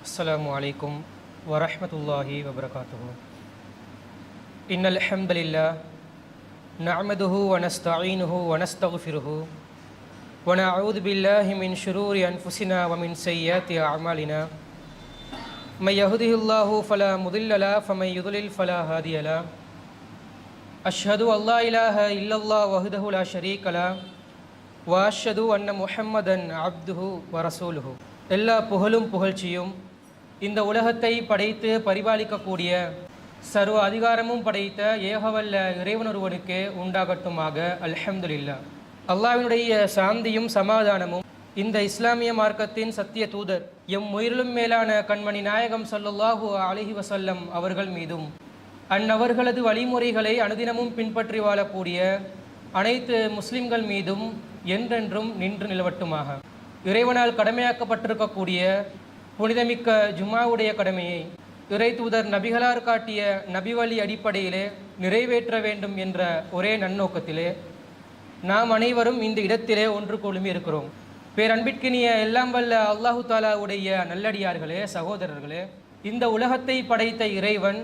السلام عليكم ورحمة الله وبركاته. إن الحمد لله نعمده ونستعينه ونستغفره ونعوذ بالله من شرور أنفسنا ومن سيئات أعمالنا. من يهده الله فلا مضل له ومن يضلل فلا هادي له. أشهد أن لا إله إلا الله وحده لا شريك له وأشهد أن محمدا عبده ورسوله. எல்லா புகழும் புகழ்ச்சியும் இந்த உலகத்தை படைத்து பரிபாலிக்கக்கூடிய சர்வ அதிகாரமும் படைத்த ஏகவல்ல இறைவனொருவனுக்கு உண்டாகட்டுமாக. அல்ஹம்துலில்லாஹ். அல்லாஹ்வினுடைய சாந்தியும் சமாதானமும் இந்த இஸ்லாமிய மார்க்கத்தின் சத்திய தூதர் எம் உயிரிலும் மேலான கண்மணி நாயகம் ஸல்லல்லாஹு அலைஹி வஸல்லம் அவர்கள் மீதும் அந்நவர்களது வழிமுறைகளை அனுதினமும் பின்பற்றி வாழக்கூடிய அனைத்து முஸ்லிம்கள் மீதும் என்றென்றும் நின்று நிலவட்டுமாக. இறைவனால் கடமையாக்கப்பட்டிருக்கக்கூடிய புனிதமிக்க ஜும்மாவுடைய கடமையை இறை தூதர் நபிகளார் காட்டிய நபிவழி அடிப்படையிலே நிறைவேற்ற வேண்டும் என்ற ஒரே நன்னோக்கத்திலே நாம் அனைவரும் இந்த இடத்திலே ஒன்று குழுமி இருக்கிறோம். பேரன்பிற்கினிய எல்லாம் வல்ல அல்லாஹு தாலாவுடைய நல்லடியார்களே, சகோதரர்களே, இந்த உலகத்தை படைத்த இறைவன்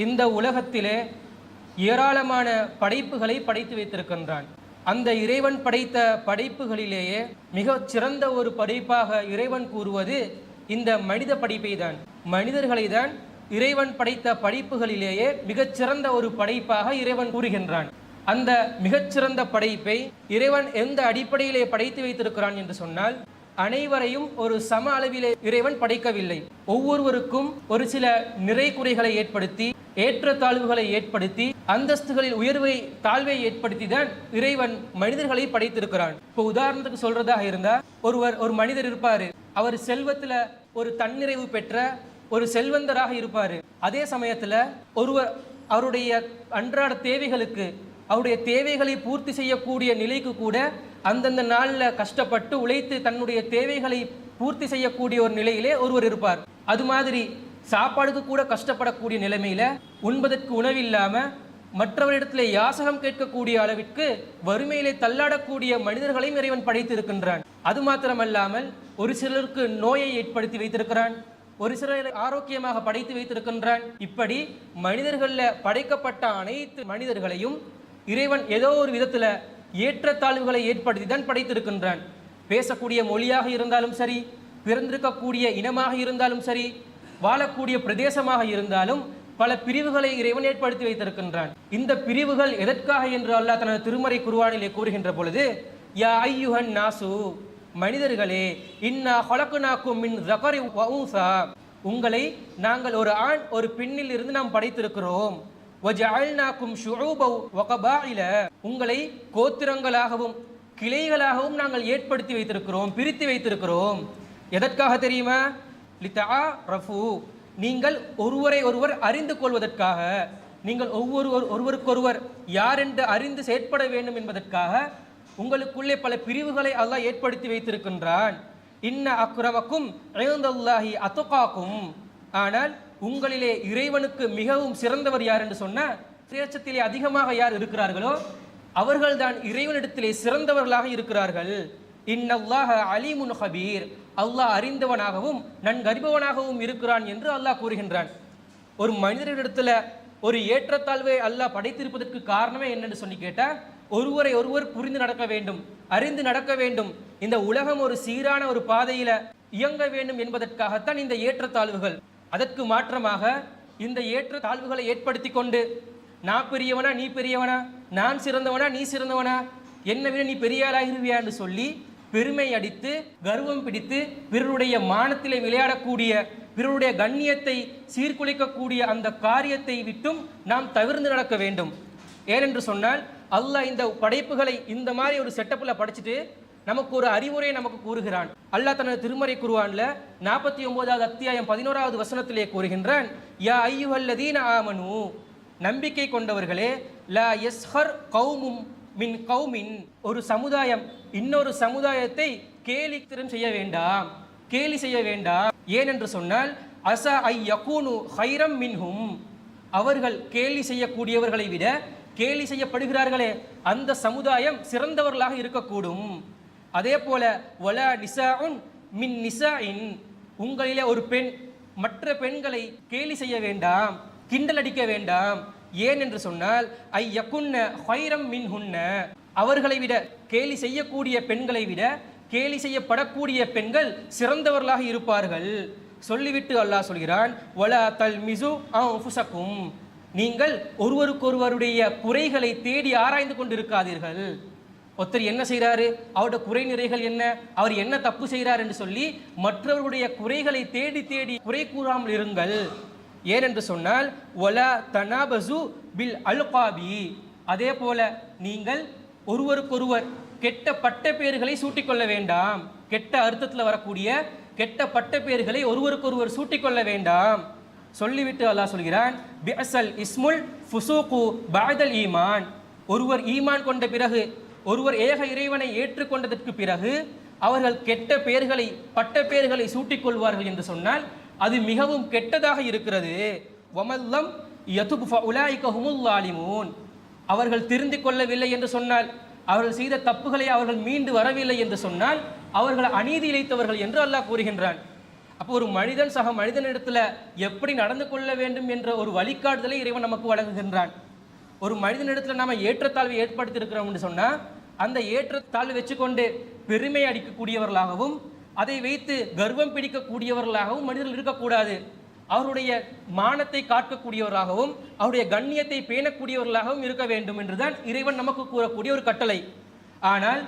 இந்த உலகத்திலே ஏராளமான படைப்புகளை படைத்து வைத்திருக்கின்றான். அந்த இறைவன் படைத்த படைப்புகளிலேயே மிகச் சிறந்த ஒரு படைப்பாக இறைவன் கூறுவது இந்த மனித படைப்பை தான். மனிதர்களை தான் இறைவன் படைத்த படைப்புகளிலேயே மிகச்சிறந்த ஒரு படைப்பாக இறைவன் கூறுகின்றான். அந்த மிகச்சிறந்த படைப்பை இறைவன் எந்த அடிப்படையிலே படைத்து வைத்திருக்கிறான் என்று சொன்னால், அனைவரையும் ஒரு சம அளவிலே இறைவன் படைக்கவில்லை. ஒவ்வொருவருக்கும் ஒரு சில நிறை குறைகளை ஏற்படுத்தி, ஏற்றத்தாழ்வுகளை ஏற்படுத்தி, அந்தஸ்துகளில் உயர்வை தாழ்வை ஏற்படுத்தி தான் இறைவன் மனிதர்களை படைத்திருக்கிறான். இப்போ உதாரணத்துக்கு சொல்றதாக இருந்தா, ஒரு மனிதர் இருப்பாரு, அவர் செல்வத்துல ஒரு தன்னிறைவு பெற்ற ஒரு செல்வந்தராக இருப்பாரு. அதே சமயத்துல ஒருவர் அவருடைய அன்றாட தேவைகளுக்கு, அவருடைய தேவைகளை பூர்த்தி செய்யக்கூடிய நிலைக்கு கூட அந்தந்த நாளில் கஷ்டப்பட்டு உழைத்து தன்னுடைய தேவைகளை பூர்த்தி செய்யக்கூடிய ஒரு நிலையிலே ஒருவர் இருப்பார். அது மாதிரி சாப்பாடுக்கு கூட கஷ்டப்படக்கூடிய நிலைமையில, உண்பதற்கு உணவில்லாம மற்றவரிடத்தில் யாசகம் கேட்கக்கூடிய அளவிற்கு வறுமையிலே தள்ளாடக்கூடிய மனிதர்களையும் இறைவன் படைத்து இருக்கின்றான். அது மாத்திரமல்லாமல் ஒரு சிலருக்கு நோயை ஏற்படுத்தி வைத்திருக்கிறான், ஒரு சிலரை ஆரோக்கியமாக படைத்து வைத்திருக்கின்றான். இப்படி மனிதர்கள படைக்கப்பட்ட அனைத்து மனிதர்களையும் இறைவன் ஏதோ ஒரு விதத்துல ஏற்றத்தாழ்வுகளை ஏற்படுத்தி தான் படைத்திருக்கின்றான். பேசக்கூடிய மொழியாக இருந்தாலும் சரி, பிறந்திருக்கக்கூடிய இனமாக இருந்தாலும் சரி, வாழக்கூடிய பிரதேசமாக இருந்தாலும் பல பிரிவுகளை இறைவன் ஏற்படுத்தி வைத்திருக்கின்றான். இந்த பிரிவுகள் எதற்காக என்று அல்லாஹ் தனது திருமறை குர்ஆனிலே கூறுகின்ற பொழுது, யா ஐயுஹன் நாசு, மனிதர்களே, இன்னா ஹலக்னாக்கும் மின் ஸகரி வ உன்ஸா, உங்களை நாங்கள் ஒரு ஆண் ஒரு பெண்ணில் இருந்து நாம் படைத்திருக்கிறோம். வஜஅல்னாக்கும் ஷுஊபா வ கபாயில, உங்களை கோத்திரங்களாகவும் கிளைகளாகவும் நாங்கள் ஏற்படுத்தி வைத்திருக்கிறோம், பிரித்து வைத்திருக்கிறோம். எதற்காக தெரியுமா? லிதஆரஃபு, நீங்கள் ஒருவரை ஒருவர் அறிந்து கொள்வதற்காக, நீங்கள் ஒருவருக்கொருவர் யார் என்று அறிந்து செயற்பட வேண்டும் என்பதற்காக உங்களுக்குள்ளே பல பிரிவுகளை அல்லாஹ் ஏற்படுத்தி வைத்திருக்கின்றான். இன்ன அக்ரமக்கும் இன்தல்லாஹி அத்காக்கும், ஆனால் உங்களிலே இறைவனுக்கு மிகவும் சிறந்தவர் யார் என்று சொன்ன, சேச்சத்திலே அதிகமாக யார் இருக்கிறார்களோ அவர்கள்தான் இறைவனிடத்திலே சிறந்தவர்களாக இருக்கிறார்கள். இன்னல்லாஹ அலீமுன் ஹபீர், அல்லாஹ் அறிந்தவனாகவும் நன்கறிபவனாகவும் இருக்கிறான் என்று அல்லாஹ் கூறுகின்றான். ஒரு மனிதரிடத்துல ஒரு ஏற்றத்தாழ்வை அல்லாஹ் படைத்திருப்பதற்கு காரணமே என்னன்னு சொல்லி கேட்டா, ஒருவரை ஒருவர் புரிந்து நடக்க வேண்டும், அறிந்து நடக்க வேண்டும், இந்த உலகம் ஒரு சீரான ஒரு பாதையில இயங்க வேண்டும் என்பதற்காகத்தான் இந்த ஏற்றத்தாழ்வுகள். அதற்கு மாற்றமாக இந்த ஏற்றத்தாழ்வுகளை ஏற்படுத்தி கொண்டு, நான் பெரியவனா நீ பெரியவனா, நான் சிறந்தவனா நீ சிறந்தவனா, என்னை விட நீ பெரிய ஆளாகிருவியான்னு சொல்லி பெருமை அடித்து கர்வம் பிடித்து பிறருடைய மானத்திலே விளையாடக்கூடிய, பிறருடைய கண்ணியத்தை சீர்குலைக்கக்கூடிய அந்த காரியத்தை விட்டும் நாம் தவிர்த்து நடக்க வேண்டும். ஏனென்று சொன்னால், அல்லாஹ் இந்த படைப்புகளை இந்த மாதிரி ஒரு செட்டப்பில் படைச்சிட்டு நமக்கு ஒரு அறிவுரையை நமக்கு கூறுகிறான். அல்லாஹ் தனது திருமறை குர்ஆன்ல 49வது அத்தியாயம் 11வது வசனத்திலே கூறுகின்றான், யா ஐயுஹல்லதீன ஆமனு, நம்பிக்கை கொண்டவர்களே, லா யஸ்ஹர் கௌமும் மின் கௌமின், ஒரு சமுதாயம் இன்னொரு சமுதாயத்தை கேலித்திரம் செய்ய வேண்டாம், கேலி செய்ய வேண்டாம். ஏனென்று சொன்னால், அஸா ஐ யகூனு ஹைரம் மின்ஹும், அவர்கள் கேலி செய்யக்கூடியவர்களை விட கேலி செய்யப்படுகிறார்களே அந்த சமுதாயம் சிறந்தவர்களாக இருக்கக்கூடும். அதே போல வலா நிசாஉன் மின் நிசாஇன், உங்களிலே ஒரு பெண் மற்ற பெண்களை கேலி செய்ய வேண்டாம், கிண்டல் அடிக்க வேண்டாம். ஏன் என்று சொன்னால் ஐ யகுன்ன ஹைரம் மின்ஹுன்ன, அவர்களை விட கேலி செய்யக்கூடிய பெண்களை விட கேலி செய்யப்படக்கூடிய பெண்கள் சிறந்தவர்களாக இருப்பார்கள். சொல்லிவிட்டு அல்லாஹ் சொல்கிறான் வலா தல்மிசு அன்ஃபுஸக்கும், நீங்கள் ஒருவருக்கொருவருடைய குறைகளை தேடி ஆராய்ந்து கொண்டிருக்காதீர்கள். ஒருத்தர் என்ன செய்கிறாரு, அவருடைய குறை நிறைகள் என்ன, அவர் என்ன தப்பு செய்கிறார் என்று சொல்லி மற்றவருடைய குறைகளை தேடி தேடி குறை கூறாமல் இருங்கள். ஏனென்று சொன்னால் வலா தனாபசு பில் அல்காபி, அதே போல நீங்கள் ஒருவருக்கொருவர் கெட்ட பட்ட பெயர்களை சூட்டிக்கொள்ள வேண்டாம். கெட்ட அர்த்தத்தில் வரக்கூடிய கெட்ட பட்ட பெயர்களை ஒருவருக்கொருவர் சூட்டிக்கொள்ள வேண்டாம். சொல்லிவிட்டு அல்லாஹ் சொல்கிறான் பிஅஸல் இஸ்முல் ஃபுசூகு பஅதல் ஈமான், ஒருவர் ஈமான் கொண்ட பிறகு, ஒருவர் ஏக இறைவனை ஏற்றுக்கொண்டதற்கு பிறகு அவர்கள் கெட்ட பெயர்களை பட்ட பெயர்களை சூட்டிக்கொள்வார்கள் என்று சொன்னால் அது மிகவும் கெட்டதாக இருக்கிறது. வமல்லம் யதுப் ஃபஉலாயிக ஹுமுல் லாலிமூன், அவர்கள் திருந்திக் கொள்ளவில்லை என்று சொன்னால், அவர்கள் செய்த தப்புகளை அவர்கள் மீண்டு வரவில்லை என்று சொன்னால் அவர்கள் அநீதி இழைத்தவர்கள் என்று அல்லாஹ் கூறுகின்றான். அப்போ ஒரு மனிதன் சக மனிதனிடத்தில் எப்படி நடந்து கொள்ள வேண்டும் என்ற ஒரு வழிகாட்டுதலை இறைவன் நமக்கு வழங்குகின்றான். ஒரு மனிதனிடத்தில் நாம் ஏற்றத்தாழ்வை ஏற்படுத்தி இருக்கிறோம் என்று சொன்னால் அந்த ஏற்றத்தாழ்வு வச்சுக்கொண்டு பெருமை அடிக்கக்கூடியவர்களாகவும் அதை வைத்து கர்வம் பிடிக்கக்கூடியவர்களாகவும் மனிதர்கள் இருக்கக்கூடாது. அவருடைய மானத்தை காக்கக்கூடியவர்களாகவும் அவருடைய கண்ணியத்தை பேணக்கூடியவர்களாகவும் இருக்க வேண்டும் என்றுதான் இறைவன் நமக்கு கூறக்கூடிய ஒரு கட்டளை. ஆனால்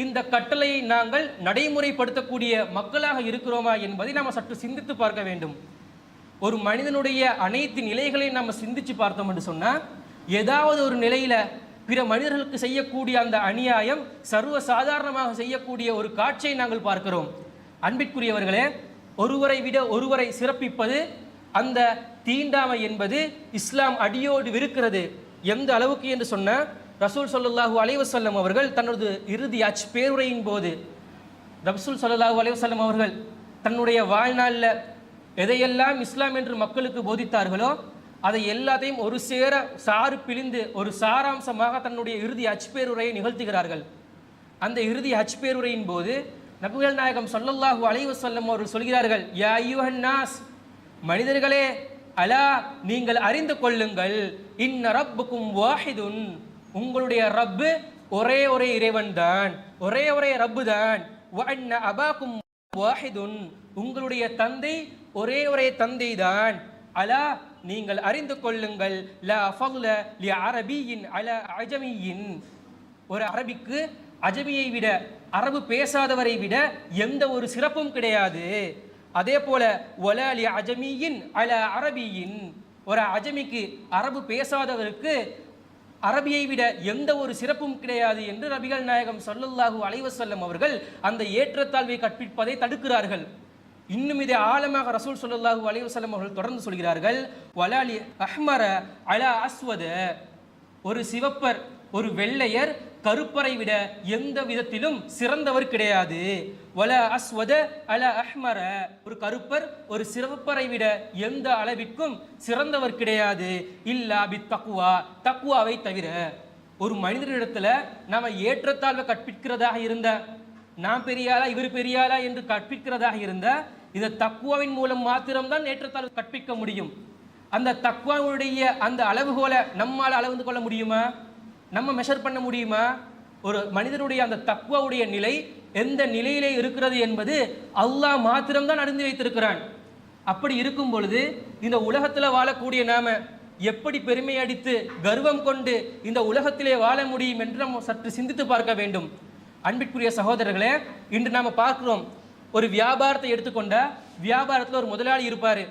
இந்த கட்டளையை நாங்கள் நடைமுறைப்படுத்தக்கூடிய மக்களாக இருக்கிறோமா என்பதை நாம் சற்று சிந்தித்து பார்க்க வேண்டும். ஒரு மனிதனுடைய அனைத்து நிலைகளையும் நம்ம சிந்திச்சு பார்த்தோம் என்று சொன்னால் ஏதாவது ஒரு நிலையில பிற மனிதர்களுக்கு செய்யக்கூடிய அந்த அநியாயம் சர்வ சாதாரணமாக செய்யக்கூடிய ஒரு காட்சியை நாங்கள் பார்க்கிறோம். அன்பிற்குரியவர்களே, ஒருவரை விட ஒருவரை சிறப்பிப்பது, அந்த தீண்டாமை என்பது இஸ்லாம் அடியோடு விருக்கிறது. எந்த அளவுக்கு என்று சொன்னால் ரசூல் ஸல்லல்லாஹு அலைஹி வஸல்லம் அவர்கள் தனது இறுதி பேருரையின் போது ரசூல் ஸல்லல்லாஹு அலைஹி வஸல்லம் அவர்கள் தன்னுடைய வாழ்நாளில் எதையெல்லாம் இஸ்லாம் என்று மக்களுக்கு போதித்தார்களோ அதை எல்லாத்தையும் ஒரு சேர சாறு பிழிந்து ஒரு சாராம்சமாக தன்னுடைய இறுதி பேருரையை நிகழ்த்துகிறார்கள். அந்த இறுதி பேருரையின் போது நபிகள் நாயகம் ஸல்லல்லாஹு அலைஹி வஸல்லம் அவர்கள் சொல்கிறார்கள், யா அய்யுஹன் நாஸ், மனிதர்களே, அலா, நீங்கள் அறிந்து கொள்ளுங்கள், இன்ன ரப்புக்கும் வாஹிதுன், உங்களுடைய ரப்பு ஒரே ஒரே இறைவன் தான், ஒரே ஒரே ரப்பு தான். வ அன்ன அபாக்கும் வாஹிதுன், உங்களுடைய தந்தை ஒரே ஒரே தந்தை தான். அலா, நீங்கள் அறிந்து கொள்ளுங்கள், லா ஃபضல லி அரபியின் அலா அஜமியின், ஒரு அரபிக்கு அஜமியை விட, அரபு பேசாதவரை விட எந்த ஒரு சிறப்பும் கிடையாது. அதே போல வலா லி அஜமியின் அலா அரபியின், ஒரு அஜமிக்கு அரபு பேசாதவருக்கு அரபியை விட எந்த ஒரு சிறப்பும் கிடையாது என்று நபிகள் நாயகம் ஸல்லல்லாஹு அலைஹி வஸல்லம் அவர்கள் அந்த ஏற்றத்தாழ்வை கற்பிப்பதை தடுக்கிறார்கள். இன்னும் இதை ஆழமாக ரசூல் ஸல்லல்லாஹு அலைஹி வஸல்லம் அவர்கள் தொடர்ந்து சொல்கிறார்கள், வலா லி அஹ்மர அலா அஸ்வத, ஒரு சிவப்பர் ஒரு வெள்ளையர் கருப்பரை விட எந்த விதத்திலும் சிறந்தவர் கிடையாது. வல அஸ்வத அல அஹ்மர, ஒரு கருப்பர் ஒரு சிவப்பரை விட எந்த அளவிற்கும் சிறந்தவர் கிடையாது. இல்லா பி தக்வா, தக்வாவை தவிர. ஒரு மனிதனிடத்துல நாம ஏற்றத்தாழ்வை கற்பிக்கிறதாக இருந்த, நான் பெரியாளா இவர் பெரியாளா என்று கற்பிக்கிறதாக இருந்த, இதை தக்வாவின் மூலம் மாத்திரம்தான் ஏற்றத்தாழ்வு கற்பிக்க முடியும். அந்த தக்வாவுடைய அந்த அளவுகோலை நம்மால் அளந்து கொள்ள முடியுமா? நம்ம மெஷர் பண்ண முடியுமா? ஒரு மனிதனுடைய அந்த தக்வாவுடைய நிலை எந்த நிலையிலே இருக்கிறது என்பது அல்லாஹ் மாத்திரம்தான் அறிந்து வைத்திருக்கிறான். அப்படி இருக்கும் பொழுது இந்த உலகத்தில் வாழக்கூடிய நாம எப்படி பெருமை அடித்து கர்வம் கொண்டு இந்த உலகத்திலே வாழ முடியும் என்று நம்ம சற்று சிந்தித்து பார்க்க வேண்டும். அன்பிற்குரிய சகோதரர்களே, இன்று நாம் பார்க்கிறோம், ஒரு வியாபாரத்தை எடுத்துக்கொண்ட வியாபாரத்தில் ஒரு முதலாளி இருப்பார்.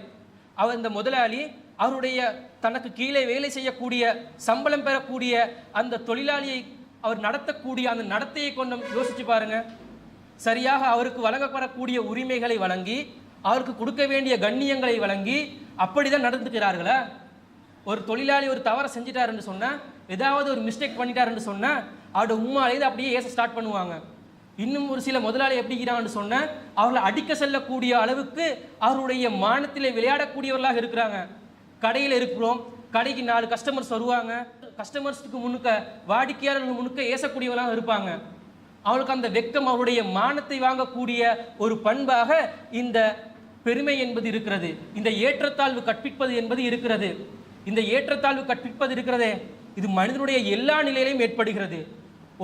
அவர் இந்த முதலாளி அவருடைய தனக்கு கீழே வேலை செய்யக்கூடிய சம்பளம் பெறக்கூடிய அந்த தொழிலாளியை அவர் நடத்தக்கூடிய அந்த நடத்தையை கொண்டு யோசிச்சு பாருங்க. சரியாக அவருக்கு வழங்கப்படக்கூடிய உரிமைகளை வழங்கி அவருக்கு கொடுக்க வேண்டிய கண்ணியங்களை வழங்கி அப்படிதான் நடந்துக்கிறார்களா? ஒரு தொழிலாளி ஒரு தவறை செஞ்சிட்டாருன்னு சொன்னா, ஏதாவது ஒரு மிஸ்டேக் பண்ணிட்டாருன்னு சொன்னா அவருடைய உம்மாலேருந்து அப்படியே ஏச ஸ்டார்ட் பண்ணுவாங்க. இன்னும் ஒரு சில முதலாளி எப்படிங்கிறான்னு சொன்னா அவர்களை அடிக்க செல்லக்கூடிய அளவுக்கு அவருடைய மானத்திலே விளையாடக்கூடியவர்களாக இருக்கிறாங்க. கடையில் இருக்கிறோம், கடைக்கு 4 கஸ்டமர்ஸ் வருவாங்க, கஸ்டமர்ஸுக்கு முன்னுக்க வாடிக்கையாளர்கள் முன்னுக்க ஏசக்கூடியவர்களாக இருப்பாங்க. அவளுக்கு அந்த வெக்கம் அவருடைய மானத்தை வாங்கக்கூடிய ஒரு பண்பாக இந்த பெருமை என்பது இருக்கிறது, இந்த ஏற்றத்தாழ்வு கற்பிப்பது என்பது இருக்கிறது. இந்த ஏற்றத்தாழ்வு கற்பிப்பது இருக்கிறதே, இது மனிதனுடைய எல்லா நிலையிலையும் ஏற்படுகிறது.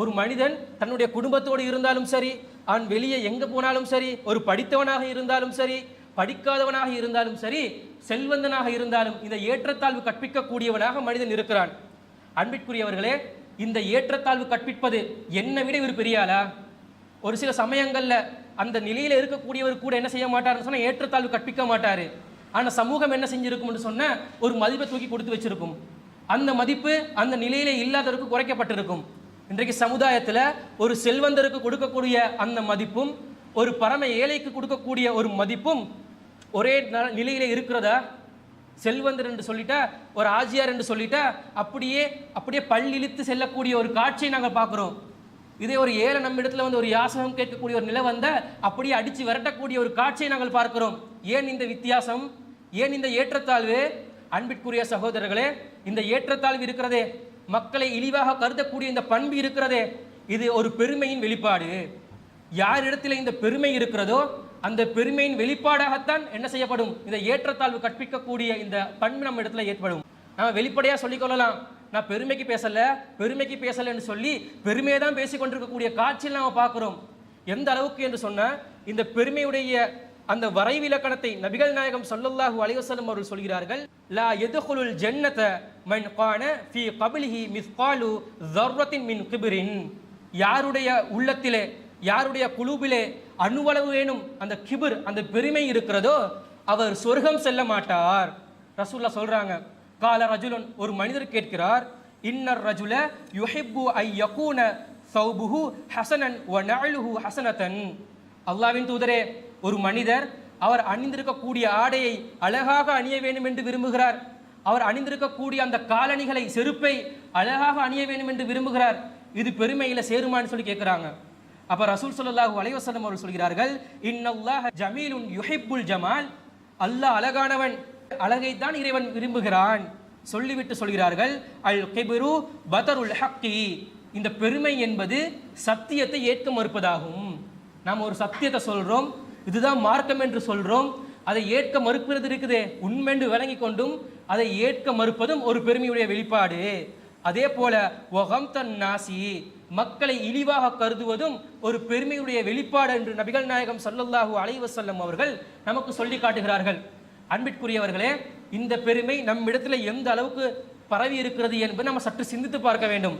ஒரு மனிதன் தன்னுடைய குடும்பத்தோடு இருந்தாலும் சரி, அவன் வெளியே எங்கே போனாலும் சரி, ஒரு படித்தவனாக இருந்தாலும் சரி, படிக்காதவனாக இருந்தாலும் சரி, செல்வந்தனாக இருந்தாலும் இந்த ஏற்றத்தாழ்வு கற்பிக்கக்கூடியவனாக மனிதன் இருக்கிறான். அன்பிற்குரியவர்களே, இந்த ஏற்றத்தாழ்வு கற்பிப்பது என்னை விட இவர் பெரியாளா? ஒரு சில சமயங்களில் அந்த நிலையில் இருக்கக்கூடியவர் கூட என்ன செய்ய மாட்டார்னு சொன்னால் ஏற்றத்தாழ்வு கற்பிக்க மாட்டார். ஆனால் சமூகம் என்ன செஞ்சிருக்கும்னு சொன்னால் ஒரு மதிப்பை தூக்கி கொடுத்து வச்சிருக்கும். அந்த மதிப்பு அந்த நிலையிலே இல்லாதவருக்கு குறைக்கப்பட்டிருக்கும். இன்றைக்கு சமுதாயத்தில் ஒரு செல்வந்தருக்கு கொடுக்கக்கூடிய அந்த மதிப்பும் ஒரு பரம ஏழைக்கு கொடுக்கக்கூடிய ஒரு மதிப்பும் ஒரே நிலையிலே இருக்கிறதா? செல்வந்தர் என்று சொல்லிட்டா, ஒரு ஆஜியார் என்று சொல்லிட்டா அப்படியே பல்லிழித்து செல்லக்கூடிய ஒரு காட்சியை நாங்கள் பார்க்குறோம். இதே ஒரு ஏழை நம்ம இடத்துல வந்து ஒரு யாசகம் கேட்கக்கூடிய ஒரு நிலை வந்த அப்படியே அடித்து விரட்டக்கூடிய ஒரு காட்சியை நாங்கள் பார்க்கிறோம். ஏன் இந்த வித்தியாசம்? ஏன் இந்த ஏற்றத்தாழ்வு? அன்பிற்குரிய சகோதரர்களே, இந்த ஏற்றத்தாழ்வு இருக்கிறதே, மக்களை இழிவாக கருதக்கூடிய இந்த பண்பு இருக்கிறதே, இது ஒரு பெருமையின் வெளிப்பாடு. யாரிடத்தில் இந்த பெருமை இருக்கிறதோ அந்த பெருமையின் வெளிப்பாடாகத்தான் என்ன செய்யப்படும்? இந்த ஏற்றத்தாழ்வு கற்பிக்கக்கூடிய இந்த பண்பு நம்ம இடத்துல ஏற்படும். நம்ம வெளிப்படையாக சொல்லிக்கொள்ளலாம், நான் பெருமைக்கு பேசலைன்னு சொல்லி பெருமையை தான் பேசி கொண்டிருக்கக்கூடிய காட்சியில் நாம் பார்க்குறோம். எந்த அளவுக்கு என்று சொன்னால், இந்த பெருமையுடைய அந்த வரைவிலக்கணத்தை நபிகள் நாயகம் ஸல்லல்லாஹு அலைஹி வஸல்லம் அவர்கள் சொல்கிறார்கள். லா யதுகுலுல் ஜன்னத மன் கான ஃபீ கப்லிஹி மிஸ்காலு ஸர்ரத்தின் மின் கிப்ரின். யாருடைய உள்ளத்திலே, யாருடைய குலூபிலே அணுவளவு வேணும் அந்த கிபர், அந்த பெருமை இருக்கிறதோ அவர் சொர்க்கம் செல்ல மாட்டார். ரசூலுல்லாஹ் சொல்றாங்க. கால ரஜுலன், ஒரு மனிதர் கேட்கிறார், இன்னர் ரஜுல யுஹிப்பு ஐ யகூன ஸௌபுஹு ஹஸனன் வ நஅலுஹு ஹஸனதன். அல்லாஹ்வின் தூதரே, ஒரு மனிதர் அவர் அணிந்திருக்கக்கூடிய ஆடையை அழகாக அணிய வேண்டும் என்று விரும்புகிறார். அவர் அணிந்திருக்கக்கூடிய அந்த காலணிகளை, செருப்பை அழகாக அணிய வேண்டும் என்று விரும்புகிறார். இது பெருமையில் சேருமான்னு சொல்லி கேட்குறாங்க. அப்போ ரசூல் ஸல்லல்லாஹு அலைஹி வஸல்லம் அவர்கள் சொல்கிறார்கள், இன்னல்லாஹ ஜமீலுன் யுஹிப்புல் ஜமால். அல்லாஹ் அழகானவன், அழகைத்தான் இறைவன் விரும்புகிறான். சொல்லிவிட்டு சொல்கிறார்கள், அல் கிப்ரு பதருல் ஹக்கி. இந்த பெருமை என்பது சத்தியத்தை ஏற்க மறுப்பதாகும். நாம் ஒரு சத்தியத்தை சொல்கிறோம், இதுதான் மார்க்கம் என்று சொல்கிறோம், அதை ஏற்க மறுப்பது இருக்குதே, உண்மை என்று விளங்கி கொண்டும் அதை ஏற்க மறுப்பதும் ஒரு பெருமையுடைய வெளிப்பாடு. அதே போல வகம்தன் நாசி, மக்களை இழிவாக கருதுவதும் ஒரு பெருமையுடைய வெளிப்பாடு என்று நபிகள் நாயகம் ஸல்லல்லாஹு அலைஹி வஸல்லம் அவர்கள் நமக்கு சொல்லி காட்டுகிறார்கள். அன்பிற்குரியவர்களே, இந்த பெருமை நம்மிடத்தில் எந்த அளவுக்கு பரவி இருக்கிறது என்பதை நம்ம சற்று சிந்தித்து பார்க்க வேண்டும்.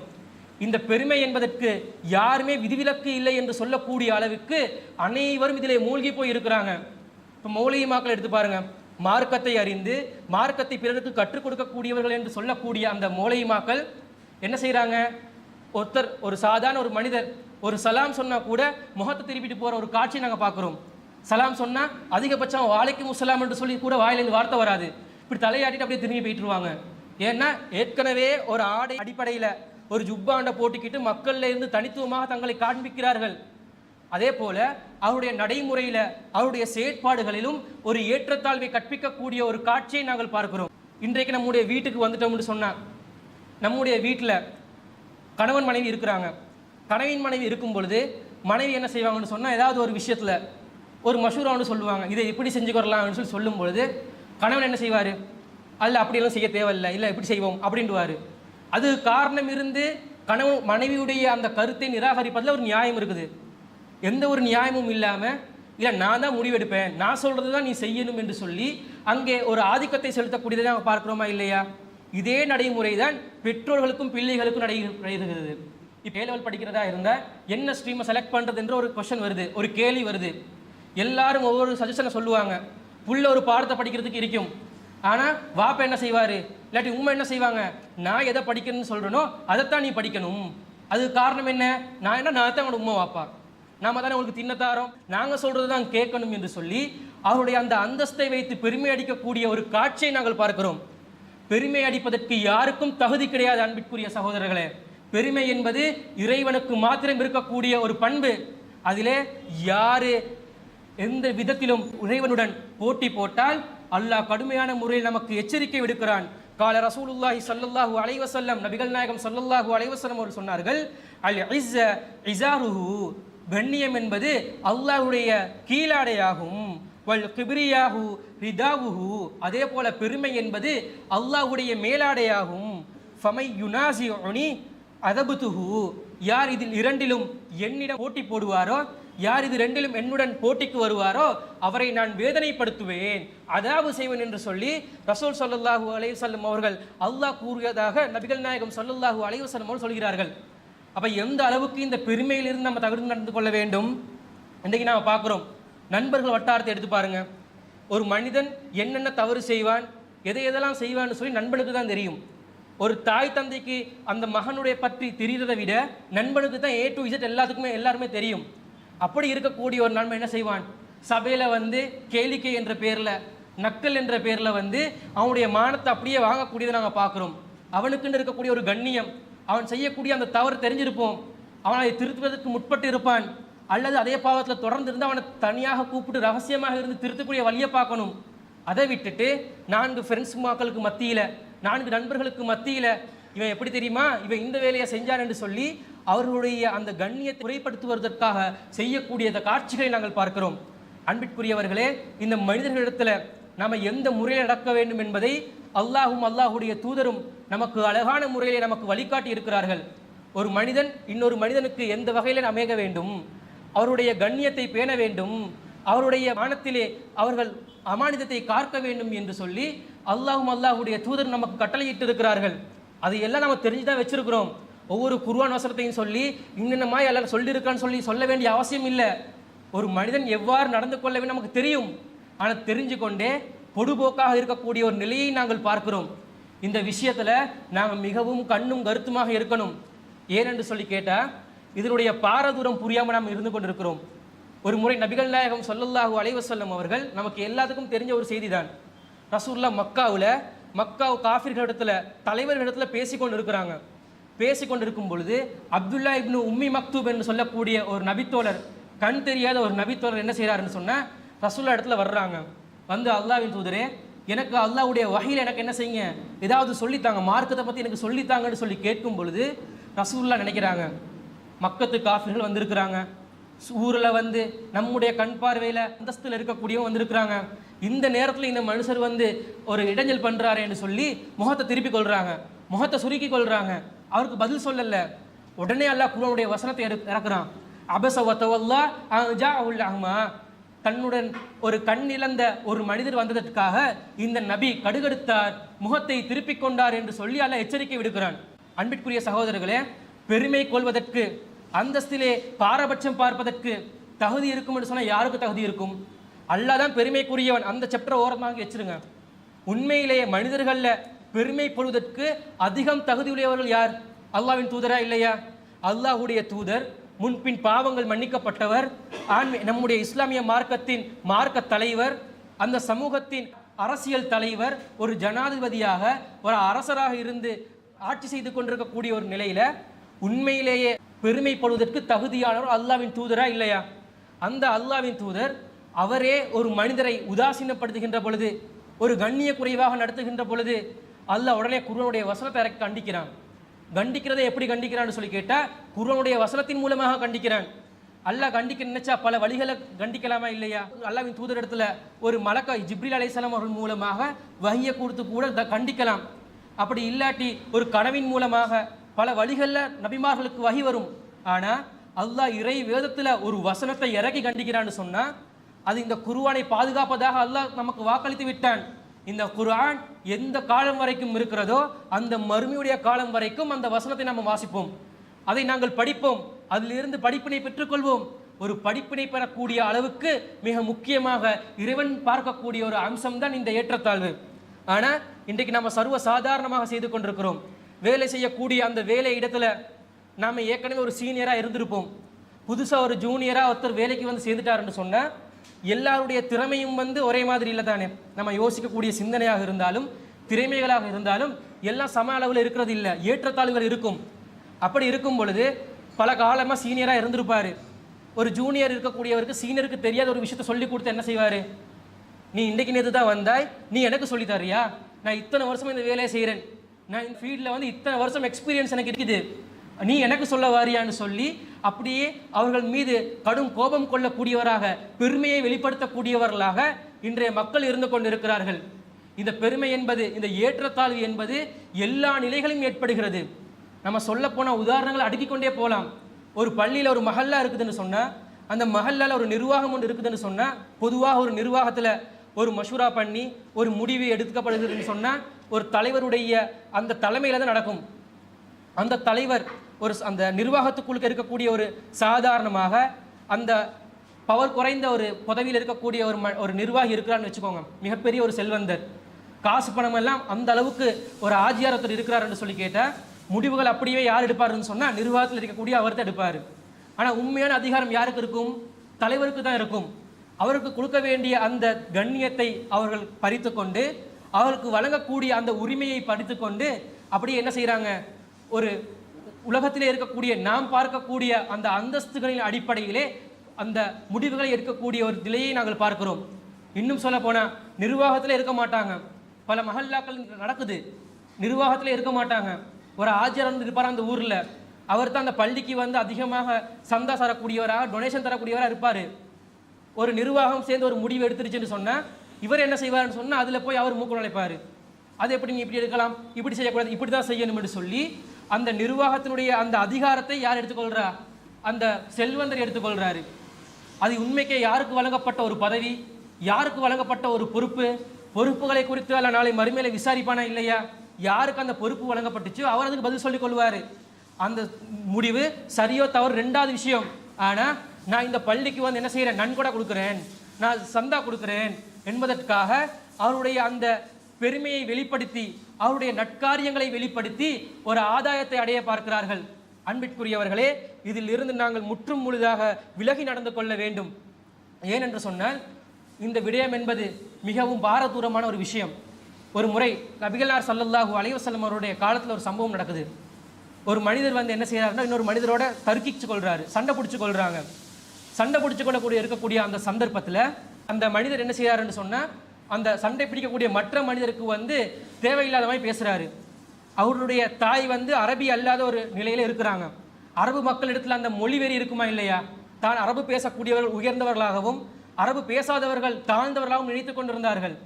இந்த பெருமை என்பதற்கு யாருமே விதிவிலக்கு இல்லை என்று சொல்லக்கூடிய அளவுக்கு அனைவரும் இதிலே மூழ்கி போய் இருக்கிறாங்க. இப்போ மௌலிமாக்கள் எடுத்து பாருங்க, மார்க்கத்தை அறிந்து மார்க்கத்தை பிறருக்கு கற்றுக் கொடுக்கக்கூடியவர்கள் என்று சொல்லக்கூடிய அந்த மௌலிமாக்கள் என்ன செய்கிறாங்க? ஒருத்தர், ஒரு சாதாரண ஒரு மனிதர் ஒரு சலாம் சொன்னால் கூட முகத்தை திருப்பிட்டு போகிற ஒரு காட்சி நாங்கள் பார்க்குறோம். சலாம் சொன்னால் அதிகபட்சம் வாலைக்கும் முஸ்லாம் என்று சொல்லி கூட வாயிலிருந்து வார்த்தை வராது, இப்படி தலையாட்டிட்டு அப்படியே திரும்பி போயிட்டுருவாங்க. ஏன்னா ஏற்கனவே ஒரு ஆடை அடிப்படையில் ஒரு ஜுப்பாண்டை போட்டிக்கிட்டு மக்கள்ல இருந்து தனித்துவமாக தங்களை காண்பிக்கிறார்கள். அதே போல அவருடைய நடைமுறையில், அவருடைய செயற்பாடுகளிலும் ஒரு ஏற்றத்தாழ்வை கற்பிக்கக்கூடிய ஒரு காட்சியை நாங்கள் பார்க்கிறோம். இன்றைக்கு நம்முடைய வீட்டுக்கு வந்துட்டோம்னு சொன்னால், நம்முடைய வீட்டில் கணவன் மனைவி இருக்கிறாங்க. கணவன் மனைவி இருக்கும் பொழுது மனைவி என்ன செய்வாங்கன்னு சொன்னால், ஏதாவது ஒரு விஷயத்தில் ஒரு மஷூரான்னு சொல்லுவாங்க, இதை எப்படி செஞ்சுக்கிறலாம்னு சொல்லி சொல்லும் பொழுது கணவன் என்ன செய்வார்? அல்ல அப்படியெல்லாம் செய்ய தேவையில்லை, இல்லை எப்படி செய்வோம் அப்படின்ட்டுவார். அது காரணம் இருந்து கணவன் மனைவியுடைய அந்த கருத்தை நிராகரிப்பதில் ஒரு நியாயம் இருக்குது. எந்த ஒரு நியாயமும் இல்லாமல், இல்லை நான் தான் முடிவெடுப்பேன், நான் சொல்கிறது தான் நீ செய்யணும் என்று சொல்லி அங்கே ஒரு ஆதிக்கத்தை செலுத்தக்கூடியதை நாங்கள் பார்க்குறோமா இல்லையா? இதே நடைமுறை தான் பெற்றோர்களுக்கும் பிள்ளைகளுக்கும் நடைபெறுகிறது. இப்போ ஏ லெவல் படிக்கிறதா இருந்தால் என்ன ஸ்ட்ரீமை செலக்ட் பண்ணுறது என்ற ஒரு கொஸ்டின் வருது, ஒரு கேள்வி வருது. எல்லாரும் ஒவ்வொரு சஜஷனை சொல்லுவாங்க. புள்ள ஒரு பாடத்தை படிக்கிறதுக்கு இருக்கும், ஆனால் வாப்பா என்ன செய்வார், இல்லாட்டி உண்மை என்ன செய்வாங்க, நான் எதை படிக்கணும்னு சொல்கிறேனோ அதைத்தான் நீ படிக்கணும். அதுக்கு காரணம் என்ன? நான் தான் அவனோட உண்மை வாப்பா, நாம தானே உங்களுக்கு தின்னத்தாரோம், நாங்கள் சொல்கிறது தான் கேட்கணும் என்று சொல்லி அவருடைய அந்த அந்தஸ்தை வைத்து பெருமை அடிக்கக்கூடிய ஒரு காட்சியை நாங்கள் பார்க்கிறோம். பெருமை அடிப்பதற்கு யாருக்கும் தகுதி கிடையாது. அன்பிற்குரிய சகோதரர்களே, பெருமை என்பது இறைவனுக்கு மாத்திரம் இருக்கக்கூடிய ஒரு பண்பு. அதிலே யாரு எந்த விதத்திலும் இறைவனுடன் போட்டி போட்டால் அல்லாஹ் கடுமையான முறையில் நமக்கு எச்சரிக்கை விடுக்கிறான். கால ரசூலுல்லாஹி ஸல்லல்லாஹு அலைஹி வஸல்லம், நபிகள் நாயகம் ஸல்லல்லாஹு அலைஹி வஸல்லம் அவர்கள் சொன்னார்கள், அல் இஸ்ஸ இஸாருஹு, கண்ணியம் என்பது அல்லாஹ்வுடைய கீழாடையாகும். வல் கிப்ரியாஹு ரிதாவுஹு, அதே போல பெருமை என்பது அல்லாஹ்வுடைய மேலாடையாகும். ஃபமை யுனாசிஉனி அதபுதுஹு, யார் இதில் இரண்டிலும் என்னிடம் போட்டி போடுவாரோ, யார் இது ரெண்டிலும் என்னுடன் போட்டிக்கு வருவாரோ அவரை நான் வேதனைப்படுத்துவேன், அதாவது செய்வேன் என்று சொல்லி ரசூல் ஸல்லல்லாஹு அலைஹி வஸல்லம் அவர்கள் அல்லாஹ் கூறியதாக நபிகள் நாயகம் ஸல்லல்லாஹு அலைஹி வஸல்லம் அவர்கள் சொல்கிறார்கள். அப்போ எந்த அளவுக்கு இந்த பெருமையிலிருந்து நம்ம தவிர்த்து நடந்து கொள்ள வேண்டும். இன்றைக்கு நாம் பார்க்குறோம், நண்பர்கள் வட்டாரத்தை எடுத்து பாருங்க. ஒரு மனிதன் என்னென்ன தவறு செய்வான், எதெல்லாம் செய்வான்னு சொல்லி நண்பனுக்கு தான் தெரியும். ஒரு தாய் தந்தைக்கு அந்த மகனுடைய பற்றி தெரிகிறதை விட நண்பனுக்கு தான் A to Z எல்லாருமே தெரியும். அப்படி இருக்கக்கூடிய ஒரு நண்பன் என்ன செய்வான், சபையில் வந்து கேளிக்கை என்ற பேரில், நக்கல் என்ற பேரில் வந்து அவனுடைய மானத்தை அப்படியே வாங்கக்கூடியதை நாங்கள் பார்க்குறோம். அவனுக்குன்னு இருக்கக்கூடிய ஒரு கண்ணியம், அவன் செய்யக்கூடிய அந்த தவறு தெரிஞ்சிருப்போம், அவன் அதை திருத்துவதற்கு முற்பட்டு இருப்பான், அல்லது அதே பாவத்தில் தொடர்ந்து இருந்து அவனை தனியாக கூப்பிட்டு ரகசியமாக இருந்து திருத்தக்கூடிய வழியை பார்க்கணும். அதை விட்டுட்டு 4 ஃப்ரெண்ட்ஸ் மக்களுக்கு மத்தியில், 4 நண்பர்களுக்கு மத்தியில் இவன் எப்படி தெரியுமா, இவன் இந்த வேலையை செஞ்சான் என்று சொல்லி அவர்களுடைய அந்த கண்ணியத்தை குறைப்படுத்துவதற்காக செய்யக்கூடிய காட்சிகளை நாங்கள் பார்க்கிறோம். அன்பிற்குரியவர்களே, இந்த மனிதர்களிடத்தில் நாம் எந்த முறையில் நடக்க வேண்டும் என்பதை அல்லாஹும் அல்லாஹுடைய தூதரும் நமக்கு அழகான முறையிலே நமக்கு வழிகாட்டி இருக்கிறார்கள். ஒரு மனிதன் இன்னொரு மனிதனுக்கு எந்த வகையில் அமைய வேண்டும், அவருடைய கண்ணியத்தை பேண வேண்டும், அவருடைய மானத்திலே அவர்கள் அமானிதத்தை காக்க வேண்டும் என்று சொல்லி அல்லாஹும் அல்லாஹுடைய தூதர் நமக்கு கட்டளையிட்டு இருக்கிறார்கள். அதை எல்லாம் நம்ம தெரிஞ்சுதான் வச்சிருக்கிறோம். ஒவ்வொரு குர்ஆன் வசனத்தையும் சொல்லி இன்னென்னமா எல்லாரும் சொல்லியிருக்கான்னு சொல்லி சொல்ல வேண்டிய அவசியம் இல்லை. ஒரு மனிதன் எவ்வாறு நடந்து கொள்ள வேண்டும் நமக்கு தெரியும். ஆனால் தெரிஞ்சு கொண்டே பொடுபோக்காக இருக்கக்கூடிய ஒரு நிலையை நாங்கள் பார்க்கிறோம். இந்த விஷயத்தில் நாங்கள் மிகவும் கண்ணும் கருத்துமாக இருக்கணும். ஏனென்று சொல்லி கேட்டால் இதனுடைய பாரதூரம் புரியாமல் நாம் இருந்து கொண்டிருக்கிறோம். ஒரு முறை நபிகள் நாயகம் ஸல்லல்லாஹு அலைஹி வஸல்லம் அவர்கள் நமக்கு எல்லாத்துக்கும் தெரிஞ்ச ஒரு செய்தி தான். ரசூலுல்லாஹ் மக்கா காஃபிர்களிடத்தில் தலைவர்களிடத்தில் பேசிக்கொண்டு இருக்கிறாங்க. பேசிக்கொண்டு இருக்கும் பொழுது அப்துல்லா இப்னு உம்மி மக்தூப் என்று சொல்லக்கூடிய ஒரு நபித்தோழர், கண் தெரியாத ஒரு நபித்தோழர் என்ன செய்கிறாருன்னு சொன்னால் ரசூல்லா இடத்துல வர்றாங்க. வந்து அல்லாஹ்வின் தூதரே, எனக்கு அல்லாஹ்வுடைய வஹீல எனக்கு என்ன செய்யுங்க, ஏதாவது சொல்லித்தாங்க, மார்க்கத்தை பற்றி எனக்கு சொல்லித்தாங்கன்னு சொல்லி கேட்கும் பொழுது ரசூலுல்லாஹ் நினைக்கிறாங்க, மக்கத்து காஃபிர்கள் வந்திருக்கிறாங்க, ஊரில் வந்து நம்முடைய கண் பார்வையில் அந்தஸ்தில் இருக்கக்கூடியவங்க வந்திருக்கிறாங்க, இந்த நேரத்தில் இந்த மனுஷர் வந்து ஒரு இடைஞ்சல் பண்ணுறாருன்னு சொல்லி முகத்தை திருப்பி கொள்கிறாங்க, முகத்தை சுருக்கி கொள்கிறாங்க. அவருக்கு பதில் சொல்லல. உடனே அல்லாஹ் குர்ஆனுடைய வசனத்தை இறக்குறான். அபஸ வதவல்லா ஜாஅஹுல் அஹ்மா, தன்னுடன் ஒரு கண் இழந்த ஒரு மனிதர் வந்ததற்காக இந்த நபி கடுகடுத்தார், முகத்தை திருப்பிக் கொண்டார் என்று சொல்லி அல்லாஹ் எச்சரிக்கை விடுக்கிறான். அன்பிற்குரிய சகோதரர்களே, பெருமை கொள்வதற்கு, அந்தஸ்திலே பாரபட்சம் பார்ப்பதற்கு தகுதி இருக்கும் என்று சொன்னால் யாருக்கு தகுதி இருக்கும்? அல்லாஹ் தான் பெருமைக்குரியவன். அந்த சாப்டரை ஓரமாக வச்சிருங்க. உண்மையிலேயே மனிதர்களில் பெருமைப்படுவதற்கு அதிகம் தகுதியுடையவர்கள் யார்? அல்லாஹ்வின் தூதரா இல்லையா? அல்லாஹ்வுடைய தூதர், முன்பின் பாவங்கள் மன்னிக்கப்பட்டவர், நம்முடைய இஸ்லாமிய மார்க்கத்தின் மார்க்க தலைவர், அந்த சமூகத்தின் அரசியல் தலைவர், ஒரு ஜனாதிபதியாக ஒரு அரசராக இருந்து ஆட்சி செய்து கொண்டிருக்கக்கூடிய ஒரு நிலையில உண்மையிலேயே பெருமைப்படுவதற்கு தகுதியானவர் அல்லாஹ்வின் தூதரா இல்லையா? அந்த அல்லாஹ்வின் தூதர் அவரே ஒரு மனிதரை உதாசீனப்படுத்துகின்ற பொழுது, ஒரு கண்ணிய குறைவாக நடத்துகின்ற பொழுது அல்லாஹ் உடனே குர்ஆனுடைய வசனத்தை இறக்கி கண்டிக்கிறான். கண்டிக்கிறதை எப்படி கண்டிக்கிறான்னு சொல்லி கேட்டால் குர்ஆனுடைய வசனத்தின் மூலமாக கண்டிக்கிறான். அல்லாஹ் கண்டிக்க நினைச்சா பல வழிகளை கண்டிக்கலாமா இல்லையா? அல்லாஹ்வின் தூதர் இடத்துல ஒரு மலக்கா ஜிப்ரீல் அலைஹிஸ்ஸலாம் அவர்கள் மூலமாக வஹியை கொடுத்து கூட கண்டிக்கலாம். அப்படி இல்லாட்டி ஒரு கனவின் மூலமாக பல வழிகளில் நபிமார்களுக்கு வஹி வரும். ஆனால் அல்லாஹ் இறை வேதத்தில் ஒரு வசனத்தை இறக்கி கண்டிக்கிறான்னு சொன்னால் அது இந்த குர்ஆனை பாதுகாப்பதாக அல்லாஹ் நமக்கு வாக்களித்து விட்டான். இந்த குர்ஆன் எந்த காலம் வரைக்கும் இருக்கிறதோ அந்த மறுமையுடைய காலம் வரைக்கும் அந்த வசனத்தை நம்ம வாசிப்போம், அதை நாங்கள் படிப்போம், அதிலிருந்து படிப்பினை பெற்றுக்கொள்வோம். ஒரு படிப்பினை பெறக்கூடிய அளவுக்கு மிக முக்கியமாக இறைவன் பார்க்கக்கூடிய ஒரு அம்சம் தான் இந்த ஏற்றத்தாழ்வு. ஆனால் இன்றைக்கு நம்ம சர்வ சாதாரணமாக செய்து கொண்டிருக்கிறோம். வேலை செய்யக்கூடிய அந்த வேலை இடத்துல நாம் ஏற்கனவே ஒரு சீனியராக இருந்திருப்போம். புதுசாக ஒரு ஜூனியராக ஒருத்தர் வேலைக்கு வந்து சேர்ந்துட்டாருன்னு சொன்னால் எல்லாருடைய திறமையும் வந்து ஒரே மாதிரி இல்லை தானே. நம்ம யோசிக்கக்கூடிய சிந்தனையாக இருந்தாலும் திறமைகளாக இருந்தாலும் எல்லாம் சம அளவில் இருக்கிறது இல்லை, ஏற்றத்தாழ்வுகள் இருக்கும். அப்படி இருக்கும் பொழுது பல காலமாக சீனியராக இருந்திருப்பார். ஒரு ஜூனியர் இருக்கக்கூடியவருக்கு சீனியருக்கு தெரியாத ஒரு விஷயத்தை சொல்லி கொடுத்து என்ன செய்வார்? நீ இன்றைக்கு நேற்று தான் வந்தாய், நீ எனக்கு சொல்லி தரியா? நான் இத்தனை வருஷம் இந்த வேலையை செய்கிறேன், நான் இந்த ஃபீல்டில் வந்து இத்தனை வருஷம் எக்ஸ்பீரியன்ஸ் எனக்கு இருக்குது, நீ எனக்கு சொல்ல வாரியான்னு சொல்லி அப்படியே அவர்கள் மீது கடும் கோபம் கொள்ளக்கூடியவராக, பெருமையை வெளிப்படுத்தக்கூடியவர்களாக இன்றைய மக்கள் இருந்து கொண்டிருக்கிறார்கள். இந்த பெருமை என்பது, இந்த ஏற்றத்தாழ்வு என்பது எல்லா நிலைகளிலும் ஏற்படுகிறது. நம்ம சொல்ல போன உதாரணங்கள் அடுக்கிக் கொண்டே போகலாம். ஒரு பள்ளியில் ஒரு மஹல்லா இருக்குதுன்னு சொன்னால், அந்த மஹல்லால ஒரு நிர்வாகம் ஒன்று இருக்குதுன்னு சொன்னால், பொதுவாக ஒரு நிர்வாகத்தில் ஒரு மஷூரா பண்ணி ஒரு முடிவு எடுக்கப்படுகிறதுன்னு சொன்னால் ஒரு தலைவருடைய அந்த தலைமையில் தான் நடக்கும். அந்த தலைவர் அந்த நிர்வாகத்துக்குள்ள இருக்கக்கூடிய ஒரு சாதாரணமாக அந்த பவர் குறைந்த ஒரு பதவியில் இருக்கக்கூடிய ஒரு நிர்வாகி இருக்கிறான்னு வச்சுக்கோங்க. மிகப்பெரிய ஒரு செல்வந்தர், காசு பணம் எல்லாம் அந்த அளவுக்கு ஒரு ஆஜியாரத்தர் இருக்கிறாருன்னு சொல்லி கேட்டால் முடிவுகள் அப்படியே யார் எடுப்பாருன்னு சொன்னால் நிர்வாகத்தில் இருக்கக்கூடிய அவர் தான் எடுப்பார். ஆனால் உண்மையான அதிகாரம் யாருக்கு இருக்கும்? தலைவருக்கு தான் இருக்கும். அவருக்கு கொடுக்க வேண்டிய அந்த கண்ணியத்தை அவர்கள் பறித்து கொண்டு, அவருக்கு வழங்கக்கூடிய அந்த உரிமையை பறித்து கொண்டு அப்படியே என்ன செய்கிறாங்க? ஒரு உலகத்திலே இருக்கக்கூடிய நாம் பார்க்கக்கூடிய அந்த அந்தஸ்துகளின் அடிப்படையிலே அந்த முடிவுகளை இருக்கக்கூடிய ஒரு நிலையை நாங்கள் பார்க்கிறோம். இன்னும் சொல்ல போனால் நிர்வாகத்தில் இருக்க மாட்டாங்க. பல மஹல்லாக்கள் நடக்குது, நிர்வாகத்தில் இருக்க மாட்டாங்க. ஒரு ஆஜர் இருப்பார் அந்த ஊரில், அவர் தான் அந்த பள்ளிக்கு வந்து அதிகமாக சந்தா தரக்கூடியவராக, டொனேஷன் தரக்கூடியவராக இருப்பார். ஒரு நிர்வாகம் சேர்ந்து ஒரு முடிவு எடுத்துருச்சுன்னு சொன்னால் இவர் என்ன செய்வார்னு சொன்னால் அதில் போய் அவர் மூக்கு நுழைப்பார். அது எப்படி நீங்கள் இப்படி எடுக்கலாம், இப்படி செய்யக்கூடாது, இப்படி தான் செய்யணும் என்று சொல்லி அந்த நிர்வாகத்தினுடைய அந்த அதிகாரத்தை யார் எடுத்துக்கொள்கிறா? அந்த செல்வந்தர் எடுத்துக்கொள்கிறாரு. அது உண்மைக்கே யாருக்கு வழங்கப்பட்ட ஒரு பதவி, யாருக்கு வழங்கப்பட்ட ஒரு பொறுப்புகளை குறித்து அல்ல நாளை மறுமையில விசாரிப்பானா இல்லையா? யாருக்கு அந்த பொறுப்பு வழங்கப்பட்டுச்சோ அவர் அதுக்கு பதில் சொல்லிக் கொள்வார். அந்த முடிவு சரியோ தவறு ரெண்டாவது விஷயம். ஆனால் நான் இந்த பள்ளிக்கு வந்து என்ன செய்கிறேன், நன்கொடை கொடுக்குறேன், நான் சந்தா கொடுக்குறேன் என்பதற்காக அவருடைய அந்த பெருமையை வெளிப்படுத்தி, அவருடைய நற்காரியங்களை வெளிப்படுத்தி ஒரு ஆதாயத்தை அடைய பார்க்கிறார்கள். அன்பிற்குரியவர்களே, இதில் இருந்து நாங்கள் முற்றும் முழுதாக விலகி நடந்து கொள்ள வேண்டும். ஏனென்று சொன்னால் இந்த விடயம் என்பது மிகவும் பாரதூரமான ஒரு விஷயம். ஒரு முறை நபிகளார் ஸல்லல்லாஹு அலைஹி வஸல்லம் அவருடைய காலத்தில் ஒரு சம்பவம் நடக்குது. ஒரு மனிதர் வந்து என்ன செய்யறாருன்னா இன்னொரு மனிதரோட தர்க்கிச்சு கொள்றாரு, சண்டை பிடிச்சு கொள்றாங்க. சண்டை பிடிச்சு கொள்ளக்கூடிய இருக்கக்கூடிய அந்த சந்தர்ப்பத்தில் அந்த மனிதர் என்ன செய்யறாருன்னு சொன்னால் அந்த சண்டை பிடிக்கக்கூடிய மற்ற மனிதருக்கு வந்து தேவையில்லாத மாதிரி பேசுகிறாரு. அவருடைய தாய் வந்து அரபி அல்லாத ஒரு நிலையில் இருக்கிறாங்க. அரபு மக்களிடத்தில் அந்த மொழிவெறி இருக்குமா இல்லையா? தான் அரபு பேசக்கூடியவர்கள் உயர்ந்தவர்களாகவும் அரபு பேசாதவர்கள் தாழ்ந்தவர்களாகவும் நினைத்து கொண்டிருந்தார்கள்.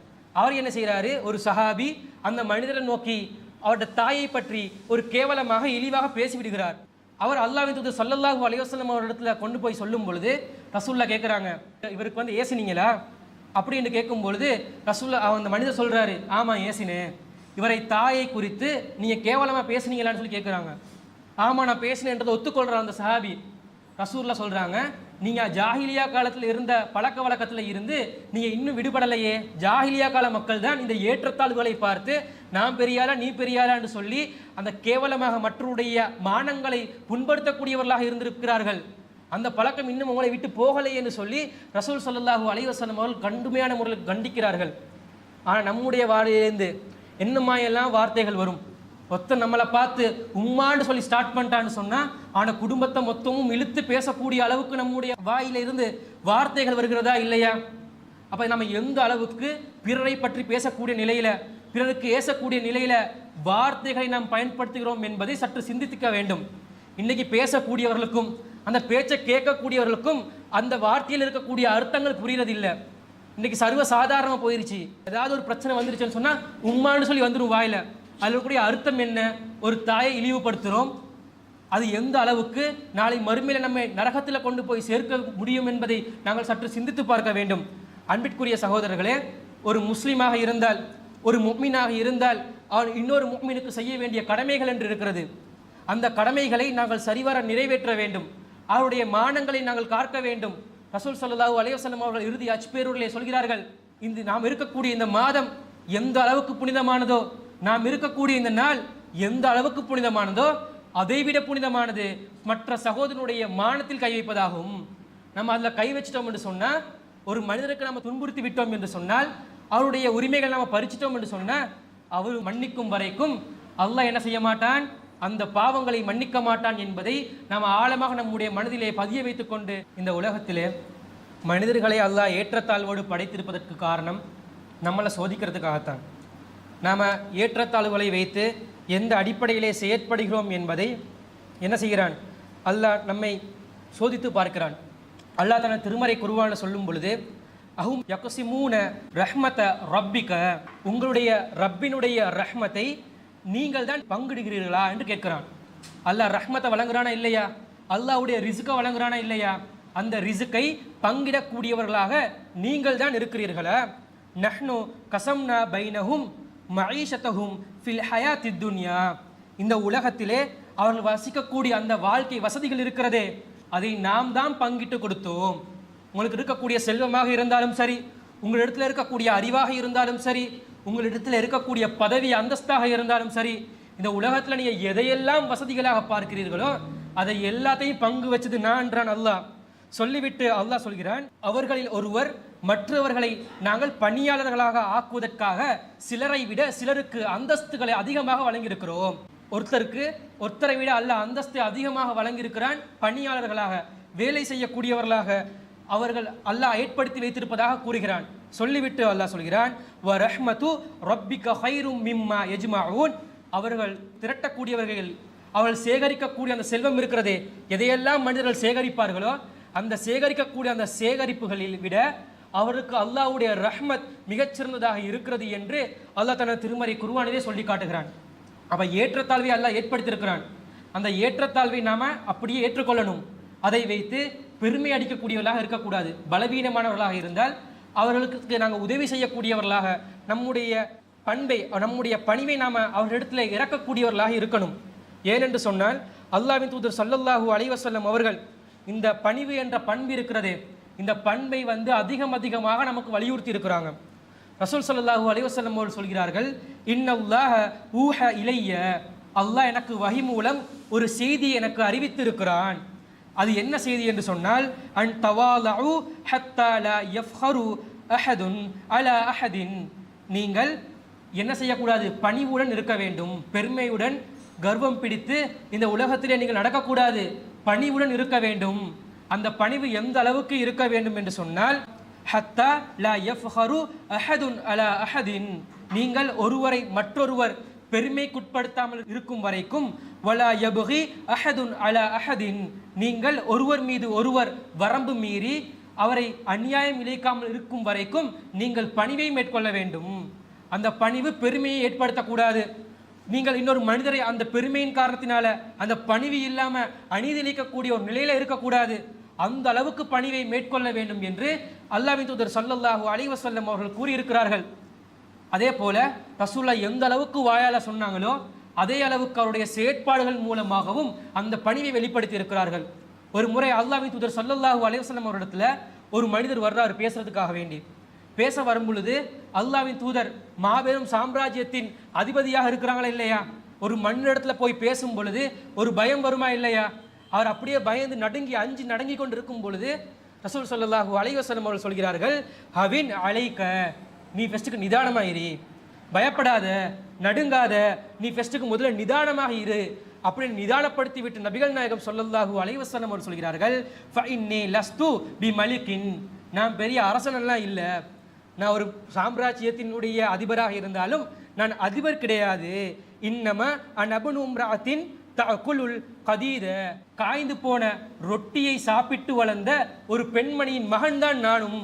அவர் என்ன செய்கிறாரு, ஒரு சஹாபி அந்த மனிதரை நோக்கி அவருடைய தாயை பற்றி ஒரு கேவலமாக இழிவாக பேசிவிடுகிறார். அவர் அல்லாஹ்வின் தூதர் ஸல்லல்லாஹு அலைஹி வஸல்லம் அவரிடத்துல கொண்டு போய் சொல்லும் பொழுது ரசூலுல்லாஹ் கேட்குறாங்க, இவருக்கு வந்து ஏசினீங்களா அப்படின்னு கேட்கும் பொழுது ரசூலுல்லாஹ் அந்த மனிதர் சொல்கிறாரு, ஆமாம் ஏசினேன். இவரை தாயை குறித்து நீங்கள் கேவலமாக பேசுனீங்களான்னு சொல்லி கேட்குறாங்க. ஆமாம் நான் பேசினேன்றதை ஒத்துக்கொள்கிற அந்த சஹாபி ரசூலுல்லாஹ் சொல்கிறாங்க, நீங்கள் ஜாஹிலியா காலத்தில் இருந்த பழக்க வழக்கத்தில் இருந்து நீங்கள் இன்னும் விடுபடலையே. ஜாஹிலியா கால மக்கள் தான் இந்த ஏற்றத்தாழ்வுகளை பார்த்து நான் பெரியாளா நீ பெரியாளான்னு சொல்லி அந்த கேவலமாக மற்றவருடைய மானங்களை புண்படுத்தக்கூடியவர்களாக இருந்திருக்கிறார்கள். அந்த பழக்கம் இன்னும் உங்களை விட்டு போகலை என்று சொல்லி ரசூல் ஸல்லல்லாஹு அலைஹி வஸல்லம் அவர்கள் கடுமையான முறையில் கண்டிக்கிறார்கள். ஆனால் நம்முடைய வாயிலிருந்து என்னமாயெல்லாம் வார்த்தைகள் வரும். மொத்தம் நம்மளை பார்த்து உம்மான்னு சொல்லி ஸ்டார்ட் பண்ணிட்டான்னு சொன்னால் ஆனால் குடும்பத்தை மொத்தமும் இழுத்து பேசக்கூடிய அளவுக்கு நம்முடைய வாயில இருந்து வார்த்தைகள் வருகிறதா இல்லையா? அப்போ நம்ம எந்த அளவுக்கு பிறரை பற்றி பேசக்கூடிய நிலையில், பிறருக்கு ஏசக்கூடிய நிலையில் வார்த்தைகளை நாம் பயன்படுத்துகிறோம் என்பதை சற்று சிந்திக்க வேண்டும். இன்னைக்கு பேசக்கூடியவர்களுக்கும் அந்த பேச்சை கேட்கக்கூடியவர்களுக்கும் அந்த வார்த்தையில் இருக்கக்கூடிய அர்த்தங்கள் புரியறதில்லை. இன்னைக்கு சர்வ சாதாரணமாக போயிருச்சு. ஏதாவது ஒரு பிரச்சனை வந்துருச்சுன்னு சொன்னால் உம்மான்னு சொல்லி வந்துடும் வாயில. அதில் இருக்கக்கூடிய அர்த்தம் என்ன? ஒரு தாயை இழிவுபடுத்துகிறோம். அது எந்த அளவுக்கு நாளை மறுமையில் நம்மை நரகத்தில் கொண்டு போய் சேர்க்க முடியும் என்பதை நாங்கள் சற்று சிந்தித்து பார்க்க வேண்டும். அன்பிற்குரிய சகோதரர்களே, ஒரு முஸ்லீமாக இருந்தால், ஒரு முஃமினாக இருந்தால் அவன் இன்னொரு முஃமினுக்கு செய்ய வேண்டிய கடமைகள் என்று இருக்கிறது. அந்த கடமைகளை நாங்கள் சரிவர நிறைவேற்ற வேண்டும். அவருடைய மானங்களை நாங்கள் காக்க வேண்டும். ரசூல் ஸல்லல்லாஹு அலைஹி வஸல்லம் அவர்கள் இறுதி அச்பேருளே சொல்கிறார்கள், இந்த நாம் இருக்கக்கூடிய இந்த மாதம் எந்த அளவுக்கு புனிதமானதோ, நாம் இருக்கக்கூடிய இந்த நாள் எந்த அளவுக்கு புனிதமானதோ அதைவிட புனிதமானது மற்ற சகோதரனுடைய மானத்தில் கை வைப்பதாகும். நம்ம அதில் கை வச்சிட்டோம் என்று சொன்னால், ஒரு மனிதருக்கு நம்ம துன்புறுத்தி விட்டோம் என்று சொன்னால், அவருடைய உரிமைகள் நம்ம பறிச்சிட்டோம் என்று சொன்னால், அவர் மன்னிக்கும் வரைக்கும் அல்லாஹ் என்ன செய்ய மாட்டான், அந்த பாவங்களை மன்னிக்க மாட்டான் என்பதை நாம் ஆழமாக நம்முடைய மனதிலே பதிய வைத்துக் கொண்டு, இந்த உலகத்திலே மனிதர்களை அல்லாஹ் ஏற்றத்தாழ்வோடு படைத்திருப்பதற்கு காரணம் நம்மளை சோதிக்கிறதுக்காகத்தான். நாம் ஏற்றத்தாழ்வுகளை வைத்து எந்த அடிப்படையிலே செயற்படுகிறோம் என்பதை என்ன செய்கிறான்? அல்லாஹ் நம்மை சோதித்து பார்க்கிறான். அல்லாஹ் தன திருமறை குர்ஆனில் சொல்லும் பொழுது, அஹும் யக்ஸிமூன ரஹ்மத ரப்பிக, உங்களுடைய ரப்பினுடைய ரஹ்மத்தை நீங்கள் தான் பங்கிடுகிறீர்களா என்று கேட்கிறான். அல்லாஹ் ரஹ்மத்தை வழங்குறானா இல்லையா? அல்லாஹ்வுடைய ரிஸ்கை வழங்குறானா இல்லையா? அந்த ரிஸ்கை பங்கிடக்கூடியவர்களாக நீங்கள் தான் இருக்கிறீர்களா? நஹ்னு கஸம்னா பைனஹும் மஈஷத்தஹும் ஃபில் ஹயாத்தித் துன்யா, இந்த உலகத்திலே அவர்கள் வசிக்கக்கூடிய அந்த வாழ்க்கை வசதிகள் இருக்கிறதே, அதை நாம் தான் பங்கிட்டு கொடுத்தோம். உங்களுக்கு இருக்கக்கூடிய செல்வமாக இருந்தாலும் சரி, உங்களிடத்தில் இருக்கக்கூடிய அறிவாக இருந்தாலும் சரி, உங்களிடத்தில் இருக்கக்கூடிய பதவி அந்தஸ்தாக இருந்தாலும் சரி, இந்த உலகத்தில் நீங்கள் எதையெல்லாம் வசதிகளாக பார்க்கிறீர்களோ அதை எல்லாத்தையும் பங்கு வச்சது நான் என்றான் அல்லாஹ். சொல்லிவிட்டு அல்லாஹ் சொல்கிறான், அவர்களில் ஒருவர் மற்றவர்களை நாங்கள் பணியாளர்களாக ஆக்குவதற்காக சிலரை விட சிலருக்கு அந்தஸ்துகளை அதிகமாக வழங்கியிருக்கிறோம். ஒருத்தரை விட அல்லாஹ் அந்தஸ்தை அதிகமாக வழங்கியிருக்கிறான். பணியாளர்களாக, வேலை செய்யக்கூடியவர்களாக அவர்கள் அல்லாஹ் ஏற்படுத்தி வைத்திருப்பதாக கூறுகிறான். சொல்லிவிட்டு அல்லாஹ் சொல்கிறான், வ ரஹ்மத்து ரப்பிக ஹைரும் மிம்மா யஜ்மஊன், அவர்கள் திரட்டக்கூடியவர்கள், அவர்கள் சேகரிக்கக்கூடிய அந்த செல்வம் இருக்கிறதே, எதையெல்லாம் மனிதர்கள் சேகரிப்பார்களோ அந்த சேகரிக்கக்கூடிய அந்த சேகரிப்புகளில் விட அவருக்கு அல்லாஹ்வுடைய ரஹ்மத் மிகச்சிறந்ததாக இருக்கிறது என்று அல்லாஹ் தனது திருமறை குர்ஆனிலே சொல்லி காட்டுகிறான். அப்போ ஏற்றத்தாழ்வை அல்லாஹ் ஏற்படுத்தியிருக்கிறான். அந்த ஏற்றத்தாழ்வை நாம் அப்படியே ஏற்றுக்கொள்ளணும். அதை வைத்து பெருமை அடிக்கக்கூடியவர்களாக இருக்கக்கூடாது. பலவீனமானவர்களாக இருந்தால் அவர்களுக்கு நாங்கள் உதவி செய்யக்கூடியவர்களாக, நம்முடைய பண்பை, நம்முடைய பணிவை நாம் அவர்களிடத்தில் இறக்கக்கூடியவர்களாக இருக்கணும். ஏனென்று சொன்னால் அல்லாஹ்வின் தூதர் ஸல்லல்லாஹு அலைஹி வஸல்லம் அவர்கள் இந்த பணிவு என்ற பண்பு இருக்கிறதே, இந்த பண்பை அதிகமாக நமக்கு வலியுறுத்தி இருக்கிறாங்க. ரசூல் ஸல்லல்லாஹு அலைஹி வஸல்லம் அவர்கள் சொல்கிறார்கள், இன்னல்லாஹ ஊஹ இலைய, அல்லாஹ் எனக்கு வஹி மூலம் ஒரு செய்தியை எனக்கு அறிவித்து இருக்கிறான். அது என்ன செய்தி என்று சொன்னால், அன் தவாலு ஹத்தா லா யஃப்ஹரு அஹதுன் அலா அஹதின், நீங்கள் என்ன செய்யக்கூடாது? பணிவுடன் இருக்க வேண்டும். பெருமையுடன் கர்வம் பிடித்து இந்த உலகத்திலே நீங்கள் நடக்கக்கூடாது. பணிவுடன் இருக்க வேண்டும். அந்த பணிவு எந்த அளவுக்கு இருக்க வேண்டும் என்று சொன்னால், ஹத்தா லா யஃப்ஹரு அஹதுன் அலா அஹதின், நீங்கள் ஒருவரை மற்றொருவர் பெருமைக்குட்படுத்தாமல் இருக்கும் வரைக்கும், வலா யப்கி அஹதுன் அலா அஹதின், நீங்கள் ஒருவர் மீது ஒருவர் வரம்பு மீறி அவரை அநியாயம் இழைக்காமல் இருக்கும் வரைக்கும் நீங்கள் பணிவை மேற்கொள்ள வேண்டும். அந்த பணிவு பெருமையை ஏற்படுத்தக்கூடாது. நீங்கள் இன்னொரு மனிதரை அந்த பெருமையின் காரணத்தினால அந்த பணிவு இல்லாமல் அநீதி இழைக்கக்கூடிய ஒரு நிலையில இருக்கக்கூடாது. அந்த அளவுக்கு பணிவை மேற்கொள்ள வேண்டும் என்று அல்லாஹ்வின் தூதர் ஸல்லல்லாஹு அலைஹி வஸல்லம் அவர்கள் கூறியிருக்கிறார்கள். அதே போல ரசூலுல்லாஹ் எந்த அளவுக்கு வாயால சொன்னாங்களோ அதே அளவுக்கு அவருடைய செயற்பாடுகள் மூலமாகவும் அந்த பணிவை வெளிப்படுத்தி இருக்கிறார்கள். ஒரு முறை அல்லாஹ்வின் தூதர் ஸல்லல்லாஹு அலைஹி வஸல்லம் அவரிடத்துல ஒரு மனிதர் வர்றாரு பேசுறதுக்காக வேண்டி. பேச வரும் பொழுது அல்லாஹ்வின் தூதர் மாபெரும் சாம்ராஜ்யத்தின் அதிபதியாக இருக்கிறாங்களா இல்லையா? ஒரு மண்ணிடத்துல போய் பேசும் பொழுது ஒரு பயம் வருமா இல்லையா? அவர் அப்படியே பயந்து நடுங்கி அஞ்சு நடுங்கி கொண்டு இருக்கும் பொழுது ரசூல் ஸல்லல்லாஹு அலைஹி வஸல்லம் அவர்கள் சொல்கிறார்கள், ஹவின் அலைக்க, நீ ஃபெஸ்ட்டுக்கு நிதானமாக இரு, பயப்படாத, நடுங்காத, நீ ஃபெஸ்ட்டுக்கு முதல்ல நிதானமாக இரு அப்படின்னு நிதானப்படுத்தி விட்டு நபிகள் நாயகம் ஸல்லல்லாஹு அலைஹி வஸல்லம் அவர்கள் சொல்கிறார்கள், ஃபஇன்னி லஸ்து பி மலிகின், நான் பெரிய அரசனெல்லாம் இல்லை, நான் ஒரு சாம்ராஜ்யத்தினுடைய அதிபராக இருந்தாலும் நான் அதிபர் கிடையாது. இன்னம அனபுனு உம்ராத்தின் தகுலுல் கதீத, காய்ந்து போன ரொட்டியை சாப்பிட்டு வளர்ந்த ஒரு பெண்மணியின் மகன் தான் நானும்.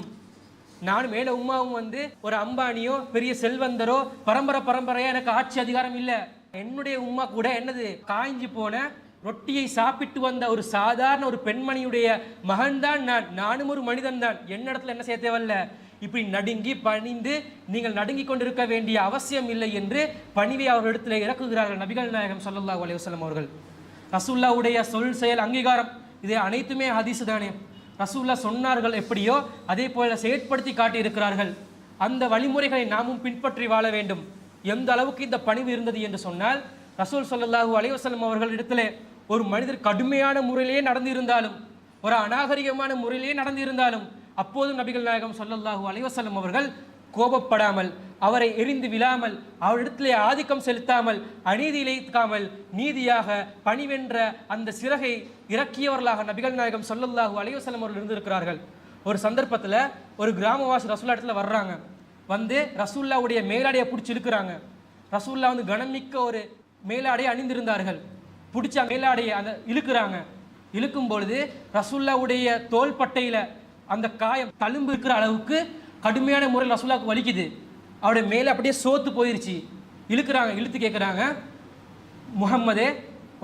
மேல உம்மாவும் ஒரு அம்பானியோ பெரிய செல்வந்தரோ பரம்பரையா எனக்கு ஆட்சி அதிகாரம் இல்லை. என்னுடைய உம்மா கூட என்னது, காய்ஞ்சு போன ரொட்டியை சாப்பிட்டு வந்த ஒரு சாதாரண ஒரு பெண்மணியுடைய மகன் தான் நானும் ஒரு மனிதன் தான். என்னிடத்துல என்ன செய்ய தேவையில்ல, இப்படி நடுங்கி பணிந்து நீங்கள் நடுங்கி கொண்டிருக்க வேண்டிய அவசியம் இல்லை என்று பணிவை அவர்களிடத்தில் இறக்குகிறார்கள் நபிகள் நாயகம் ஸல்லல்லாஹு அலைஹி வஸல்லம் அவர்கள். ரசூலுல்லாஹ்வுடைய சொல் செயல் அங்கீகாரம் இது அனைத்துமே ஹதீஸ் தானே. ரசூலுல்லாஹ் சொன்னார்கள் எப்படியோ அதே போல செயற்படுத்தி காட்டி இருக்கிறார்கள். அந்த வழிமுறைகளை நாமும் பின்பற்றி வாழ வேண்டும். எந்த அளவுக்கு இந்த பணிவு இருந்தது என்று சொன்னால், ரசூல் ஸல்லல்லாஹு அலைஹி வஸல்லம் அவர்களிடத்தில் ஒரு மனிதர் கடுமையான முறையிலேயே நடந்திருந்தாலும், ஒரு அநாகரிகமான முறையிலேயே நடந்திருந்தாலும், அப்போதும் நபிகள் நாயகம் ஸல்லல்லாஹு அலைஹி வஸல்லம் அவர்கள் கோபப்படாமல், அவரை எரிந்து விழாமல், அவரிடத்திலே ஆதிக்கம் செலுத்தாமல், அநீதி இழைக்காமல் நீதியாக பணிவென்ற அந்த சிறகை இறக்கியவர்களாக நபிகள் நாயகம் ஸல்லல்லாஹு அலைஹி வஸல்லம் அவர்கள் இருந்திருக்கிறார்கள். ஒரு சந்தர்ப்பத்தில் ஒரு கிராமவாசி ரசூலுல்லாஹ் இடத்துல வர்றாங்க. ரசூலுல்லாஹ்வுடைய மேலாடையை பிடிச்சி இழுக்கிறாங்க. ரசூலுல்லாஹ் கனமிக்க ஒரு மேலாடையை அணிந்திருந்தார்கள். பிடிச்ச மேலாடைய அந்த இழுக்கும் பொழுது ரசூல்லாவுடைய தோள்பட்டையில் அந்த காயம் தழும்பு இருக்கிற அளவுக்கு கடுமையான முறையில் ரசூல்லாவுக்கு வலிக்குது. அவருடைய மேலே அப்படியே சோத்து போயிருச்சு. இழுத்து கேட்குறாங்க, முஹம்மதே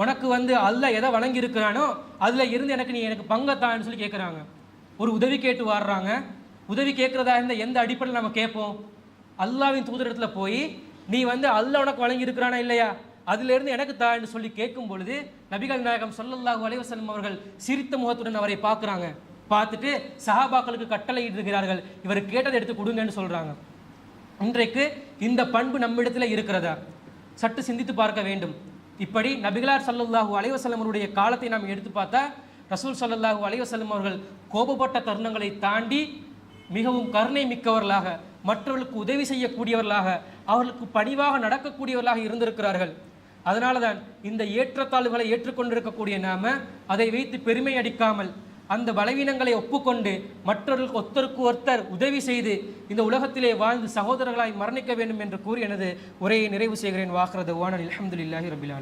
உனக்கு அல்லாஹ் எதை வணங்கி இருக்கிறானோ அதில் இருந்து எனக்கு பங்கத்தான்னு சொல்லி கேட்குறாங்க. ஒரு உதவி கேட்டு வாடுறாங்க. உதவி கேட்குறதா இருந்தால் எந்த அடிப்படையில் நம்ம கேட்போம்? அல்லாவின் தூதரிடத்தில் போய் நீ அல்லாஹ் உனக்கு வழங்கி இருக்கிறானா இல்லையா, அதிலிருந்து எனக்கு தான்னு சொல்லி கேட்கும் பொழுது நபிகள் நாயகம் ஸல்லல்லாஹு அலைஹி வஸல்லம் அவர்கள் சிரித்த முகத்துடன் அவரை பார்க்குறாங்க. பார்த்துட்டு சஹாபாக்களுக்கு கட்டளை இடுகிறார்கள், இவர் கேட்டதை எடுத்து கொடுங்கன்னு சொல்கிறாங்க. இன்றைக்கு இந்த பண்பு நம்மிடத்தில் இருக்கிறதா? சற்று சிந்தித்து பார்க்க வேண்டும். இப்படி நபிகளார் ஸல்லல்லாஹு அலைஹி வஸல்லம் அவருடைய காலத்தை நாம் எடுத்து பார்த்தா ரசூல் ஸல்லல்லாஹு அலைஹி வஸல்லம் அவர்கள் கோபப்பட்ட தருணங்களை தாண்டி மிகவும் கருணை மிக்கவர்களாக, மற்றவர்களுக்கு உதவி செய்யக்கூடியவர்களாக, அவர்களுக்கு பணிவாக நடக்கக்கூடியவர்களாக இருந்திருக்கிறார்கள். அதனால தான் இந்த ஏற்றத்தாழ்வுகளை ஏற்றுக்கொண்டிருக்கக்கூடிய நாம அதை வைத்து பெருமை அடிக்காமல் அந்த பலவீனங்களை ஒப்புக்கொண்டு மற்றவர்களுக்கு ஒருத்தருக்கு ஒருத்தர் உதவி செய்து இந்த உலகத்திலே வாழ்ந்து சகோதரர்களாய் மரணிக்க வேண்டும் என்று கூறி எனது உரையை நிறைவு செய்கிறேன். வாக்கிறது வானல் அல்ஹம்துலில்லாஹி ரபில் ஆலமீன்.